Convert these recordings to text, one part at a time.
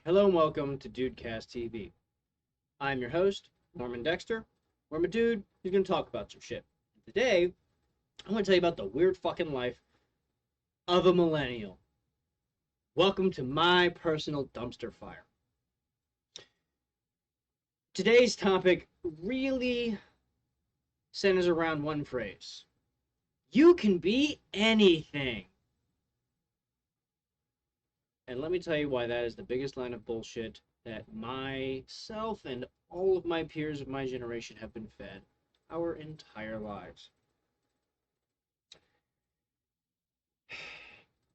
Hello and welcome to DudeCast TV. I'm your host, Norman Dexter, where I'm a dude who's going to talk about some shit. Today, I'm going to tell you about the weird fucking life of a millennial. Welcome to my personal dumpster fire. Today's topic really centers around one phrase. You can be anything. And let me tell you why that is the biggest line of bullshit that myself and all of my peers of my generation have been fed our entire lives.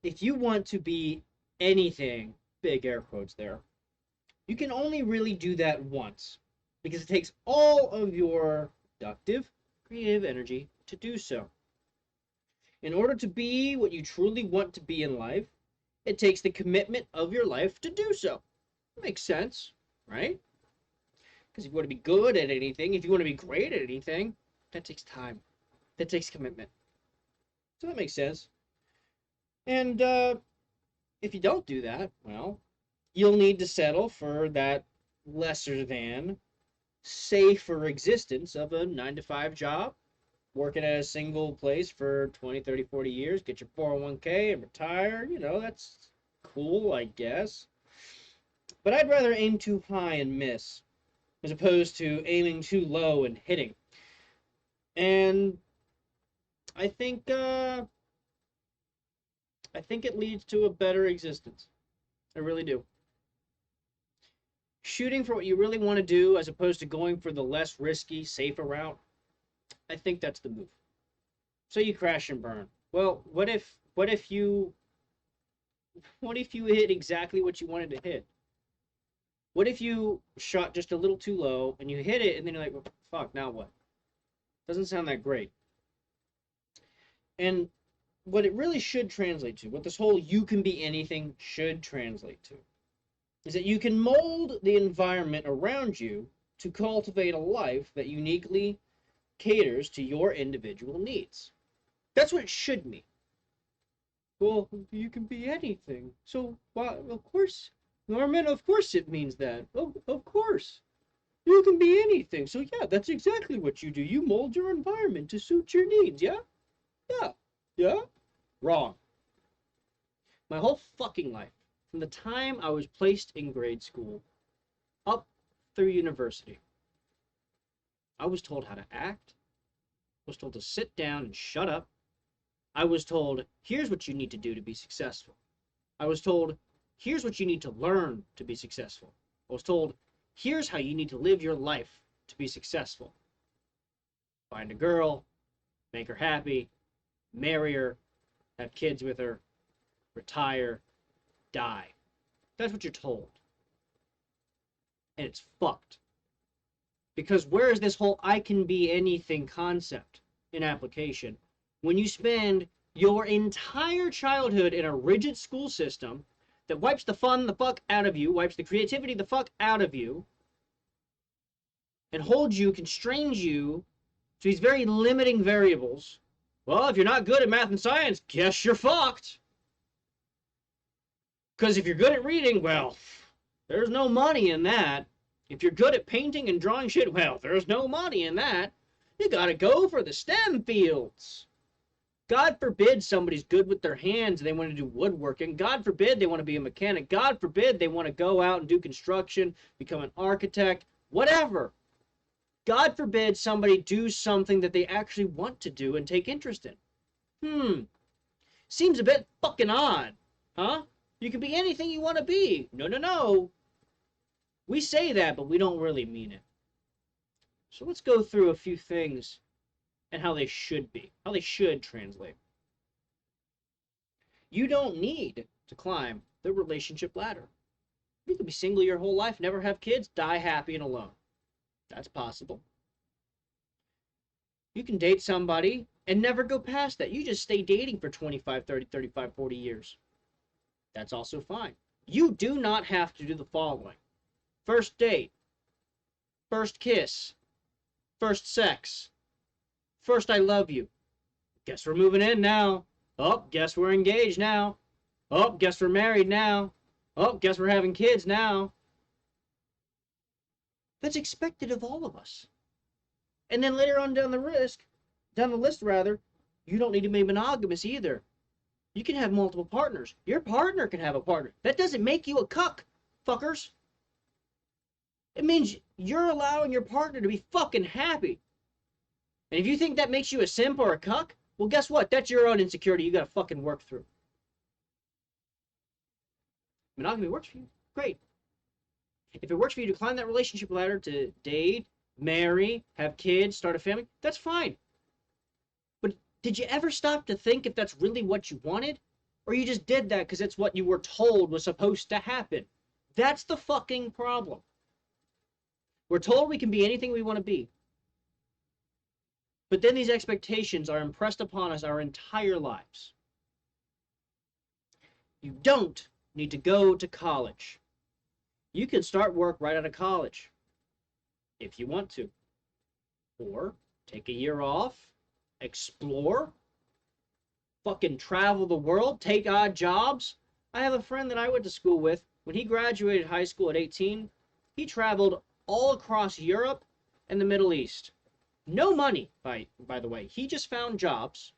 If you want to be anything, big air quotes there, you can only really do that once, because it takes all of your productive, creative energy to do so. In order to be what you truly want to be in life, it takes the commitment of your life to do so. Makes sense, right? Because if you want to be good at anything, if you want to be great at anything, that takes time. That takes commitment. So that makes sense. And if you don't do that, well, you'll need to settle for that lesser than, safer existence of a 9-to-5 job, working at a single place for 20, 30, 40 years, get your 401k and retire. You know, that's cool, I guess. But I'd rather aim too high and miss, as opposed to aiming too low and hitting. And I think it leads to a better existence. I really do. Shooting for what you really want to do, as opposed to going for the less risky, safer route, I think that's the move. So you crash and burn. Well, what if you hit exactly what you wanted to hit? What if you shot just a little too low and you hit it and then you're like, well, fuck, now what? Doesn't sound that great. And what it really should translate to, what this whole you can be anything should translate to, is that you can mold the environment around you to cultivate a life that uniquely caters to your individual needs. That's what it should mean. Well, you can be anything. So, well, of course, Norman, of course it means that. Oh, of course. You can be anything. So, yeah, that's exactly what you do. You mold your environment to suit your needs, yeah? Yeah? Wrong. My whole fucking life, from the time I was placed in grade school up through university, I was told how to act. I was told to sit down and shut up. I was told, here's what you need to do to be successful. I was told, here's what you need to learn to be successful. I was told, here's how you need to live your life to be successful. Find a girl, make her happy, marry her, have kids with her, retire, die. That's what you're told. And it's fucked. Because where is this whole I can be anything concept in application when you spend your entire childhood in a rigid school system that wipes the fun the fuck out of you, wipes the creativity the fuck out of you, and holds you, constrains you to these very limiting variables? Well, if you're not good at math and science, guess you're fucked. Because if you're good at reading, well, there's no money in that. If you're good at painting and drawing shit, well, there's no money in that. You gotta go for the STEM fields. God forbid somebody's good with their hands and they want to do woodworking. God forbid they want to be a mechanic. God forbid they want to go out and do construction, become an architect, whatever. God forbid somebody do something that they actually want to do and take interest in. Seems a bit fucking odd, huh? You can be anything you want to be. No. We say that, but we don't really mean it. So let's go through a few things and how they should be, how they should translate. You don't need to climb the relationship ladder. You could be single your whole life, never have kids, die happy and alone. That's possible. You can date somebody and never go past that. You just stay dating for 25, 30, 35, 40 years. That's also fine. You do not have to do the following. First date, first kiss, first sex, first I love you. Guess we're moving in now. Oh, guess we're engaged now. Oh, guess we're married now. Oh, guess we're having kids now. That's expected of all of us. And then later on down the list, you don't need to be monogamous either. You can have multiple partners. Your partner can have a partner. That doesn't make you a cuck, fuckers. It means you're allowing your partner to be fucking happy. And if you think that makes you a simp or a cuck, well, guess what? That's your own insecurity you gotta fucking work through. Monogamy works for you. Great. If it works for you to climb that relationship ladder to date, marry, have kids, start a family, that's fine. But did you ever stop to think if that's really what you wanted? Or you just did that because it's what you were told was supposed to happen? That's the fucking problem. We're told we can be anything we want to be. But then these expectations are impressed upon us our entire lives. You don't need to go to college. You can start work right out of college if you want to. Or take a year off, explore, fucking travel the world, take odd jobs. I have a friend that I went to school with. When he graduated high school at 18, he traveled all across Europe and the Middle East. No money, by the way. He just found jobs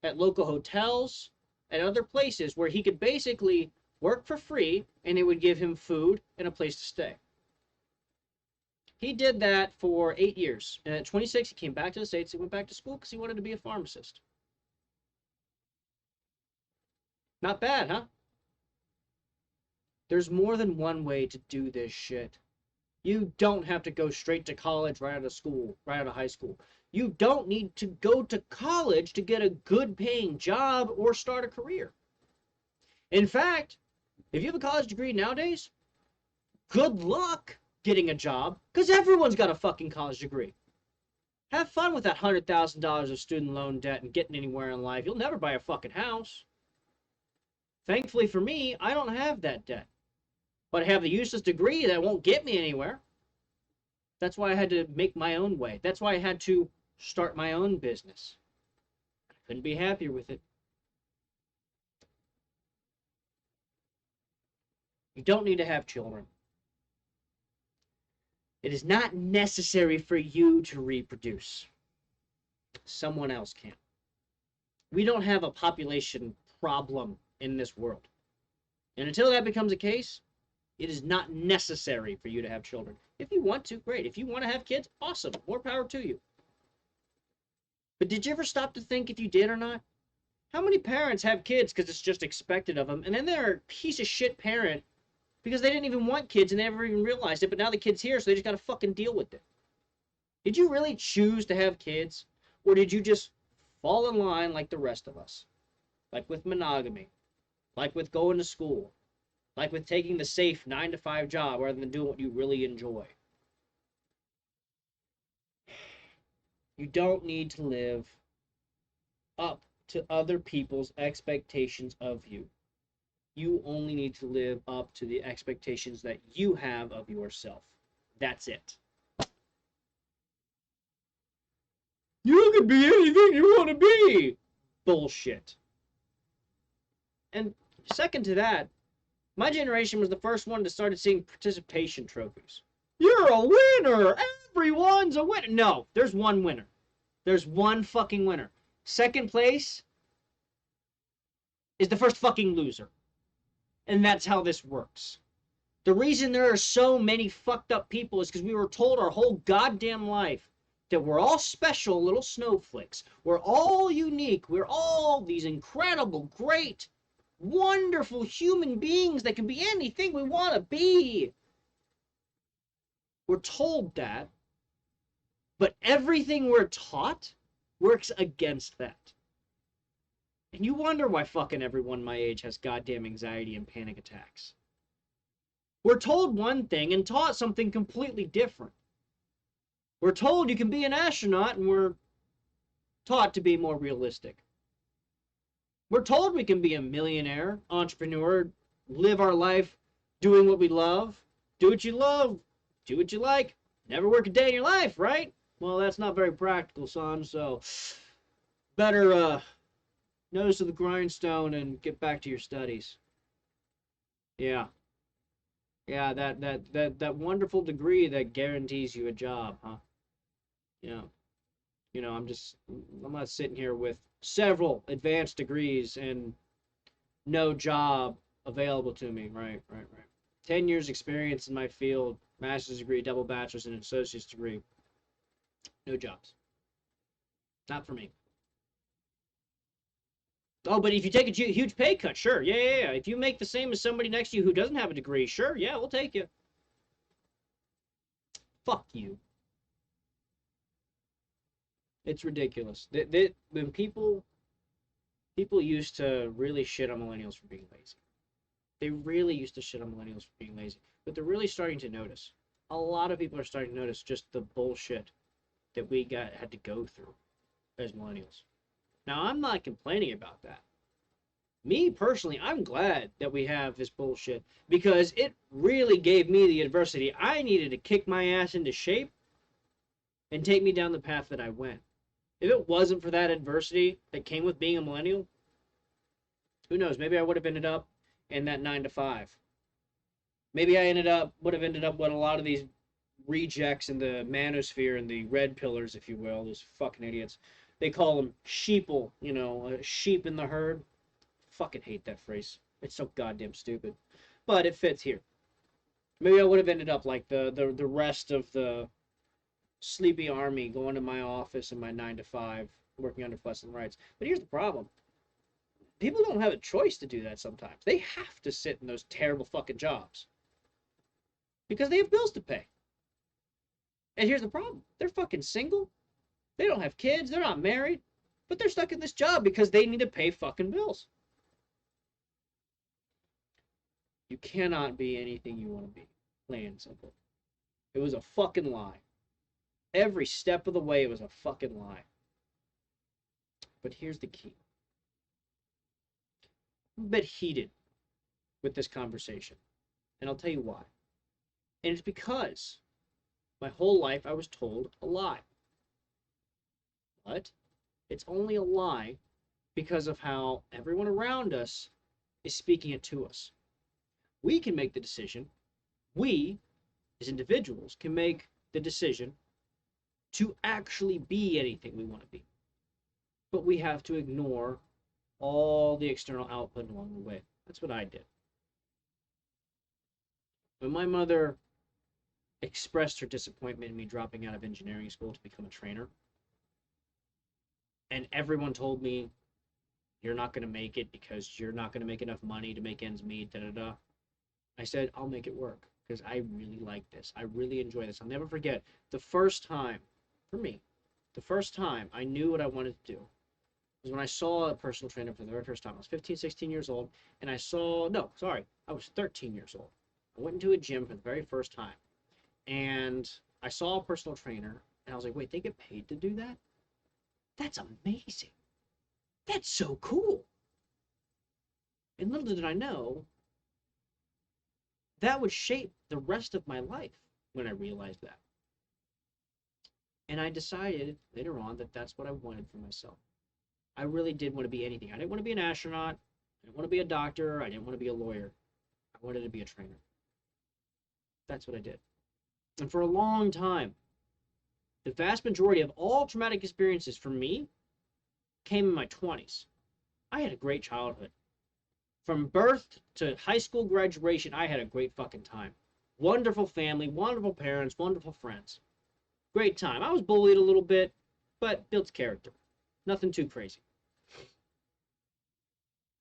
at local hotels and other places where he could basically work for free and it would give him food and a place to stay. He did that for 8 years. And at 26, he came back to the States and went back to school because he wanted to be a pharmacist. Not bad, huh? There's more than one way to do this shit. You don't have to go straight to college right out of school, right out of high school. You don't need to go to college to get a good paying job or start a career. In fact, if you have a college degree nowadays, good luck getting a job, because everyone's got a fucking college degree. Have fun with that $100,000 of student loan debt and getting anywhere in life. You'll never buy a fucking house. Thankfully for me, I don't have that debt. But I have a useless degree that won't get me anywhere. That's why I had to make my own way. That's why I had to start my own business. I couldn't be happier with it. You don't need to have children. It is not necessary for you to reproduce. Someone else can. We don't have a population problem in this world. And until that becomes a case, it is not necessary for you to have children. If you want to, great. If you want to have kids, awesome. More power to you. But did you ever stop to think if you did or not? How many parents have kids because it's just expected of them, and then they're a piece of shit parent because they didn't even want kids and they never even realized it, but now the kid's here, so they just gotta fucking deal with it. Did you really choose to have kids? Or did you just fall in line like the rest of us? Like with monogamy. Like with going to school. Like with taking the safe 9-to-5 job rather than doing what you really enjoy. You don't need to live up to other people's expectations of you. You only need to live up to the expectations that you have of yourself. That's it. You can be anything you want to be. Bullshit. And second to that, my generation was the first one to start seeing participation trophies. You're a winner! Everyone's a winner! No, there's one winner. There's one fucking winner. Second place is the first fucking loser. And that's how this works. The reason there are so many fucked up people is because we were told our whole goddamn life that we're all special little snowflakes. We're all unique. We're all these incredible, great, wonderful human beings that can be anything we want to be. We're told that, but everything we're taught works against that. And you wonder why fucking everyone my age has goddamn anxiety and panic attacks. We're told one thing and taught something completely different. We're told you can be an astronaut, and we're taught to be more realistic. We're told we can be a millionaire, entrepreneur, live our life doing what we love. Do what you love, do what you like, never work a day in your life, right? Well, that's not very practical, son, so better nose to the grindstone and get back to your studies. Yeah. Yeah, that wonderful degree that guarantees you a job, huh? Yeah. I'm not sitting here with several advanced degrees and no job available to me. Right, right, right. 10 years experience in my field, master's degree, double bachelor's, and an associate's degree. No jobs. Not for me. Oh, but if you take a huge pay cut, sure. Yeah, yeah, yeah. If you make the same as somebody next to you who doesn't have a degree, sure. Yeah, we'll take you. Fuck you. It's ridiculous. When people used to really shit on millennials for being lazy. They really used to shit on millennials for being lazy. But they're really starting to notice. A lot of people are starting to notice just the bullshit that we had to go through as millennials. Now, I'm not complaining about that. Me personally, I'm glad that we have this bullshit because it really gave me the adversity I needed to kick my ass into shape and take me down the path that I went. If it wasn't for that adversity that came with being a millennial, who knows? Maybe I would have ended up in that 9 to 5. Maybe I would have ended up with a lot of these rejects in the manosphere and the red pillars, if you will, those fucking idiots. They call them sheeple, a sheep in the herd. Fucking hate that phrase. It's so goddamn stupid. But it fits here. Maybe I would have ended up like the rest of the sleepy army, going to my office in my 9 to 5, working under fuss and rights. But here's the problem. People don't have a choice to do that sometimes. They have to sit in those terrible fucking jobs. Because they have bills to pay. And here's the problem. They're fucking single. They don't have kids. They're not married. But they're stuck in this job because they need to pay fucking bills. You cannot be anything you want to be. Plain and simple. It was a fucking lie. Every step of the way, it was a fucking lie. But here's the key. I'm a bit heated with this conversation. And I'll tell you why. And it's because my whole life I was told a lie. But it's only a lie because of how everyone around us is speaking it to us. We can make the decision. We, as individuals, can make the decision to actually be anything we want to be. But we have to ignore all the external output along the way. That's what I did. When my mother expressed her disappointment in me dropping out of engineering school to become a trainer, and everyone told me, you're not going to make it because you're not going to make enough money to make ends meet, da-da-da. I said, I'll make it work because I really like this. I really enjoy this. I'll never forget the first time, for me, the first time I knew what I wanted to do was when I saw a personal trainer for the very first time. I was 15, 16 years old, and I was 13 years old. I went into a gym for the very first time, and I saw a personal trainer, and I was like, wait, they get paid to do that? That's amazing. That's so cool. And little did I know, that would shape the rest of my life when I realized that. And I decided later on that that's what I wanted for myself. I really did want to be anything. I didn't want to be an astronaut. I didn't want to be a doctor. I didn't want to be a lawyer. I wanted to be a trainer. That's what I did. And for a long time, the vast majority of all traumatic experiences for me came in my 20s. I had a great childhood. From birth to high school graduation, I had a great fucking time. Wonderful family, wonderful parents, wonderful friends. Great time. I was bullied a little bit, but built character. Nothing too crazy.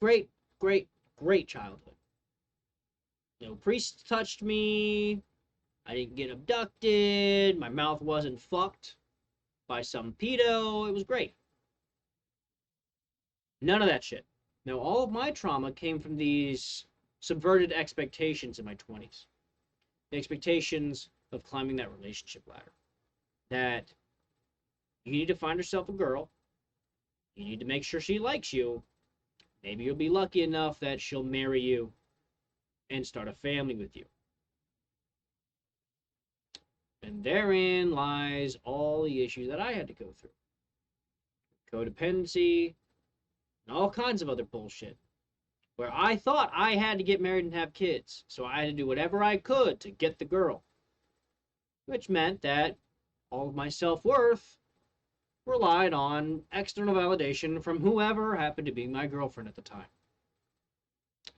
Great, great, great childhood. No priests touched me. I didn't get abducted. My mouth wasn't fucked by some pedo. It was great. None of that shit. Now, all of my trauma came from these subverted expectations in my 20s. The expectations of climbing that relationship ladder. That you need to find yourself a girl. You need to make sure she likes you. Maybe you'll be lucky enough that she'll marry you and start a family with you. And therein lies all the issues that I had to go through. Codependency, and all kinds of other bullshit, where I thought I had to get married and have kids, so I had to do whatever I could to get the girl, which meant that all of my self-worth relied on external validation from whoever happened to be my girlfriend at the time.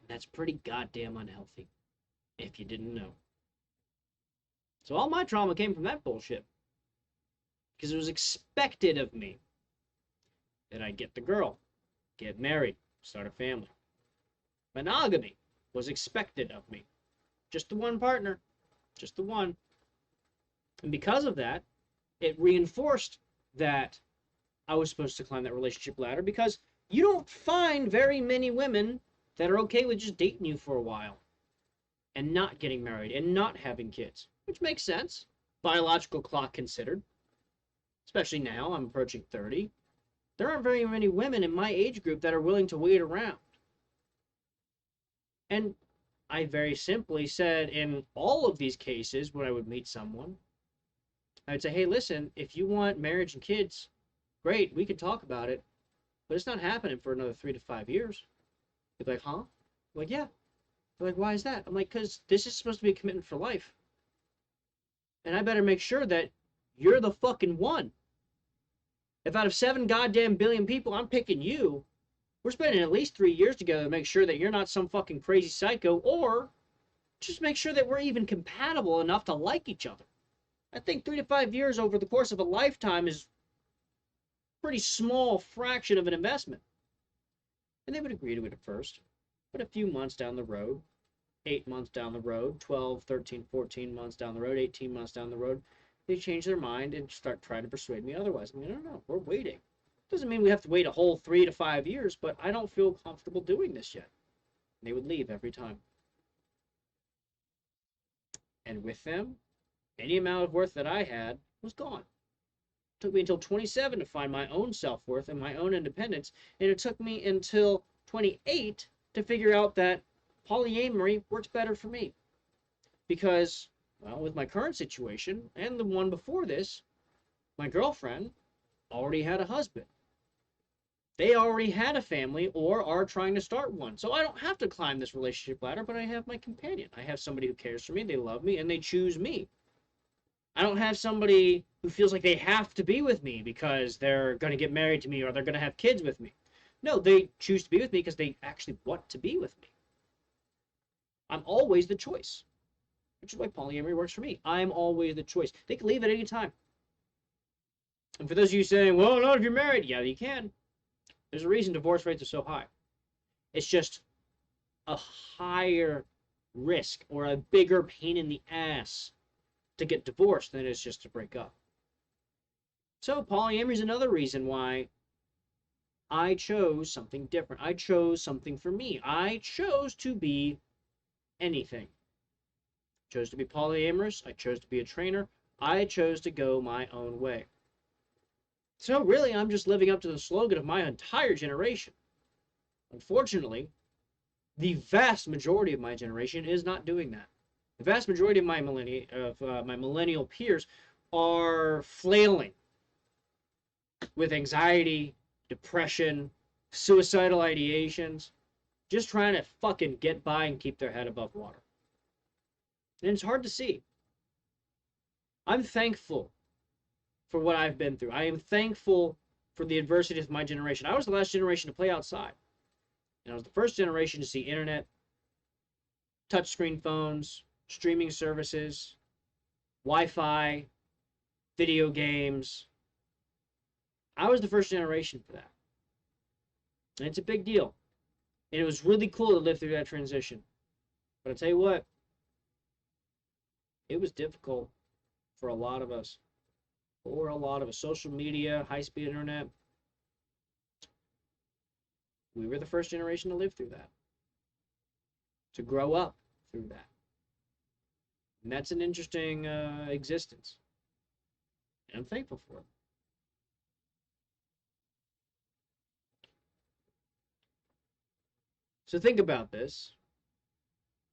That's pretty goddamn unhealthy, if you didn't know. So all my trauma came from that bullshit, because it was expected of me that I'd get the girl, get married, start a family. Monogamy was expected of me. Just the one partner, just the one. And because of that, it reinforced that I was supposed to climb that relationship ladder, because you don't find very many women that are okay with just dating you for a while and not getting married and not having kids, which makes sense, biological clock considered. Especially now, I'm approaching 30. There aren't very many women in my age group that are willing to wait around. And I very simply said, in all of these cases, when I would meet someone, I would say, hey, listen, if you want marriage and kids, great, we could talk about it, but it's not happening for another 3 to 5 years. They'd be like, huh? I'm like, yeah. They're like, why is that? I'm like, because this is supposed to be a commitment for life. And I better make sure that you're the fucking one. If out of 7 goddamn billion people, I'm picking you, we're spending at least 3 years together to make sure that you're not some fucking crazy psycho, or just make sure that we're even compatible enough to like each other. I think 3 to 5 years over the course of a lifetime is a pretty small fraction of an investment. And they would agree to it at first. But a few months down the road, 8 months down the road, 12, 13, 14 months down the road, 18 months down the road, they change their mind and start trying to persuade me otherwise. I mean, no, we're waiting. Doesn't mean we have to wait a whole 3 to 5 years, but I don't feel comfortable doing this yet. And they would leave every time. And with them, any amount of worth that I had was gone. It took me until 27 to find my own self-worth and my own independence, and it took me until 28 to figure out that polyamory works better for me. Because, well, with my current situation, and the one before this, my girlfriend already had a husband. They already had a family or are trying to start one. So I don't have to climb this relationship ladder, but I have my companion. I have somebody who cares for me, they love me, and they choose me. I don't have somebody who feels like they have to be with me because they're going to get married to me or they're going to have kids with me. No, they choose to be with me because they actually want to be with me. I'm always the choice, which is why polyamory works for me. I'm always the choice. They can leave at any time. And for those of you saying, well, not if you're married, yeah, you can. There's a reason divorce rates are so high. It's just a higher risk or a bigger pain in the ass to get divorced than it is just to break up. So polyamory is another reason why I chose something different. I chose something for me. I chose to be anything. I chose to be polyamorous. I chose to be a trainer. I chose to go my own way. So really, I'm just living up to the slogan of my entire generation. Unfortunately, the vast majority of my generation is not doing that. The vast majority of my millennial peers are flailing with anxiety, depression, suicidal ideations, just trying to fucking get by and keep their head above water. And it's hard to see. I'm thankful for what I've been through. I am thankful for the adversity of my generation. I was the last generation to play outside. And I was the first generation to see internet, touchscreen phones, streaming services, Wi-Fi, video games. I was the first generation for that. And it's a big deal. And it was really cool to live through that transition. But I'll tell you what, it was difficult for a lot of us. Social media, high-speed internet. We were the first generation to live through that. To grow up through that. And that's an interesting existence. And I'm thankful for it. So think about this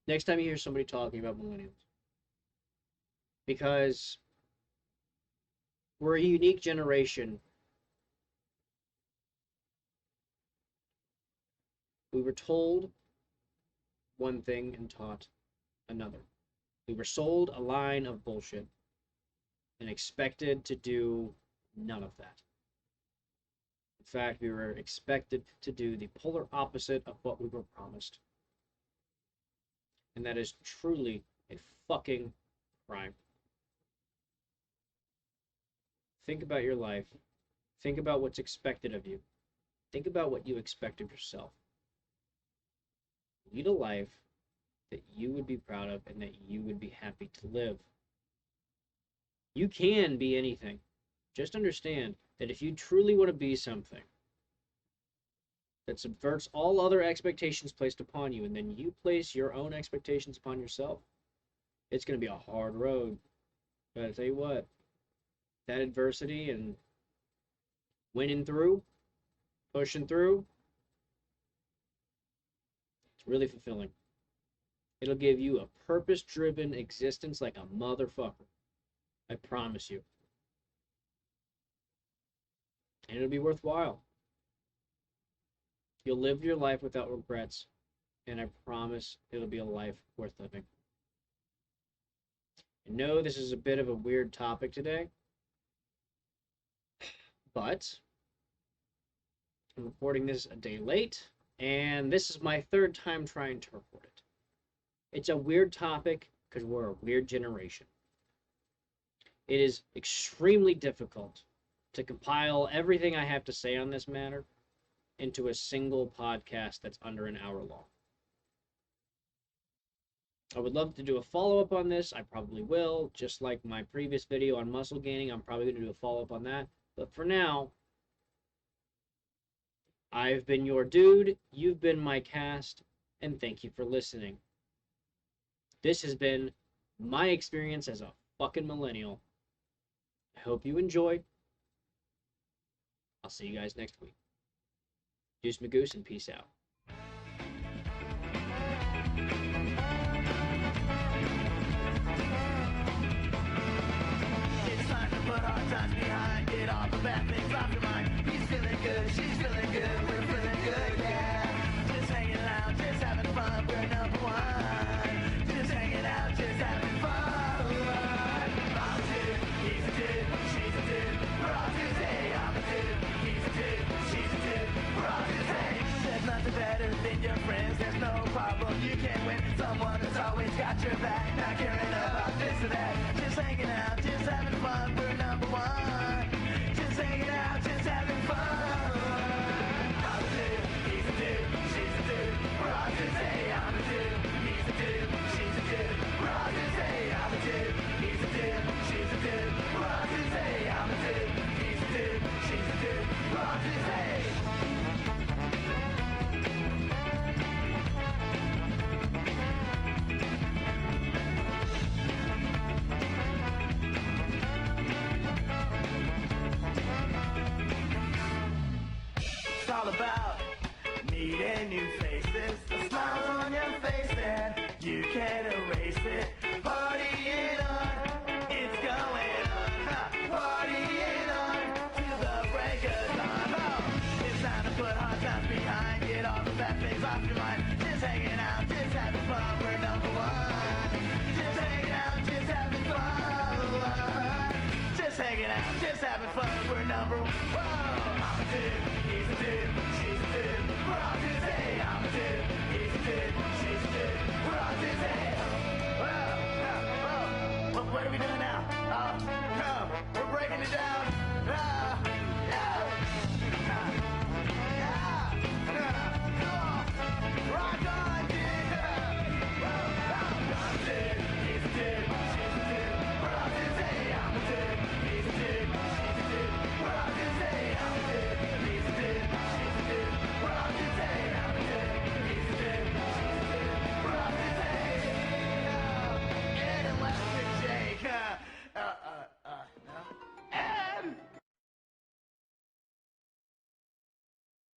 next time you hear somebody talking about millennials. Because we're a unique generation We were told one thing and taught another. We were sold a line of bullshit and expected to do none of that. In fact, we were expected to do the polar opposite of what we were promised. And that is truly a fucking crime. Think about your life. Think about what's expected of you. Think about what you expect of yourself. Lead a life that you would be proud of and that you would be happy to live. You can be anything. Just understand that if you truly want to be something that subverts all other expectations placed upon you, and then you place your own expectations upon yourself, it's going to be a hard road. But I tell you what, that adversity and winning through, pushing through, it's really fulfilling. It'll give you a purpose-driven existence like a motherfucker. I promise you. And it'll be worthwhile. You'll live your life without regrets, and I promise it'll be a life worth living. I know this is a bit of a weird topic today, but I'm recording this a day late, and this is my third time trying to record it. It's a weird topic because we're a weird generation. It is extremely difficult to compile everything I have to say on this matter into a single podcast that's under an hour long. I would love to do a follow-up on this. I probably will. Just like my previous video on muscle gaining, I'm probably going to do a follow-up on that. But for now, I've been your dude, you've been my cast, and thank you for listening. This has been my experience as a fucking millennial. I hope you enjoy. I'll see you guys next week. Deuce Magoose and peace out. It's time to put our times behind. Get all the bad things off your mind. He's feeling good, she's feeling good, we're feeling good, yeah. Just hanging out, just having fun, we're number one. Just hanging out, just having fun. I'm a dude, he's a dude, she's a dude. We're all dudes, hey, I'm a dude, he's a dude, she's a dude. We're all dudes, hey. There's nothing better than your friends, there's no problem you can't win. Someone who's always got your back, not caring about this or that. Just hanging out, just having fun, we're number one. Just hanging out, just having fun. I'm a dude, he's a dude, she's a dude. We're all dudes, hey, I'm a dude, he's a dude, she's a dude. We're all dudes, hey, I'm a dude, he's a dude, she's a dude. We're all dudes, hey, I'm a dude, he's a dude, she's a dude. We're all dudes, hey. It's all about meeting new faces, the smiles on your face and you can't erase it. Partying on, it's going on, huh? Partying on till the break of dawn. Oh, it's time to put hard times behind, get all the bad things off your mind. Just hanging out, just having fun, we're number one. Just hanging out, just having fun. Just hanging out, just having fun, we're number one. I'm a dude.